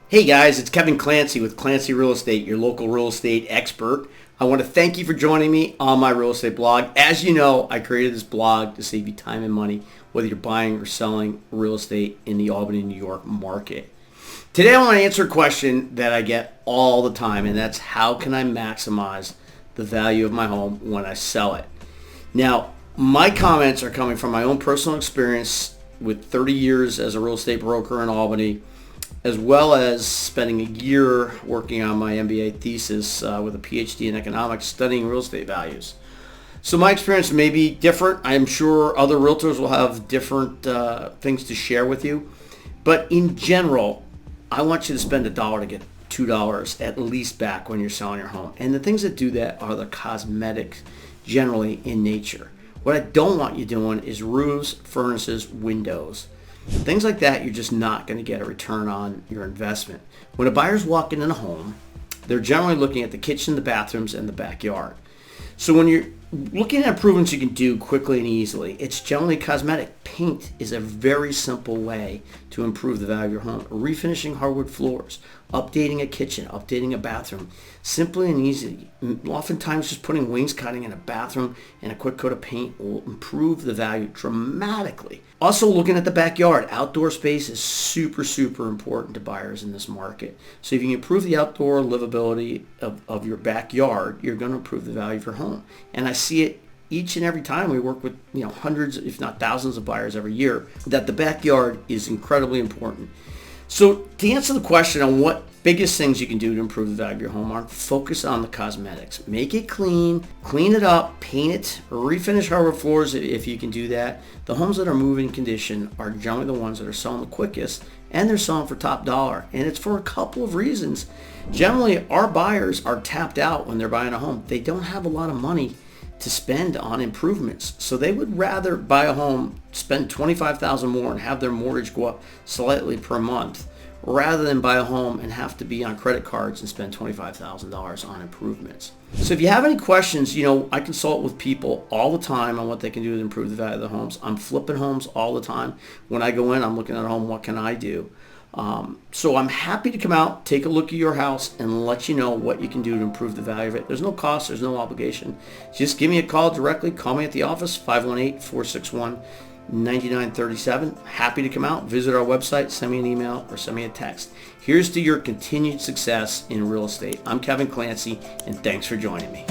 Hey guys, it's Kevin Clancy with Clancy Real Estate, your local real estate expert. I want to thank you for joining me on my real estate blog. As you know, I created this blog to save you time and money, whether you're buying or selling real estate in the Albany, New York market. Today I want to answer a question that I get all the time, and that's how can I maximize the value of my home when I sell it? Now, my comments are coming from my own personal experience with 30 years as a real estate broker in Albany, as well as spending a year working on my MBA thesis with a PhD in economics studying real estate values. So my experience may be different. I'm sure other realtors will have different things to share with you. But in general, I want you to spend $1 to get $2 at least back when you're selling your home. And the things that do that are the cosmetics generally in nature. What I don't want you doing is roofs, furnaces, windows. Things like that, you're just not going to get a return on your investment. When a buyer's walking in a home, they're generally looking at the kitchen, the bathrooms, and the backyard. So when you're looking at improvements you can do quickly and easily, it's generally cosmetic. Paint is a very simple way to improve the value of your home. Refinishing hardwood floors, updating a kitchen, updating a bathroom. Simply and easy. Oftentimes just putting wainscoting in a bathroom and a quick coat of paint will improve the value dramatically. Also looking at the backyard. Outdoor space is super important to buyers in this market. So if you can improve the outdoor livability of your backyard, you're going to improve the value of your home. And I see it each and every time. We work with hundreds, if not thousands of buyers every year, that the backyard is incredibly important. So to answer the question on what biggest things you can do to improve the value of your home are, focus on the cosmetics. Make it clean it up, paint it, refinish hardwood floors if you can do that. The homes that are moving condition are generally the ones that are selling the quickest, and they're selling for top dollar. And it's for a couple of reasons. Generally, our buyers are tapped out when they're buying a home. They don't have a lot of money to spend on improvements. So they would rather buy a home, spend $25,000 more and have their mortgage go up slightly per month, rather than buy a home and have to be on credit cards and spend $25,000 on improvements. So if you have any questions, I consult with people all the time on what they can do to improve the value of the homes. I'm flipping homes all the time. When I go in, I'm looking at a home, what can I do? So I'm happy to come out, take a look at your house, and let you know what you can do to improve the value of it. There's no cost, there's no obligation. Just give me a call directly. Call me at the office, 518-461-9937. Happy to come out, visit our website, send me an email, or send me a text. Here's to your continued success in real estate. I'm Kevin Clancy, and thanks for joining me.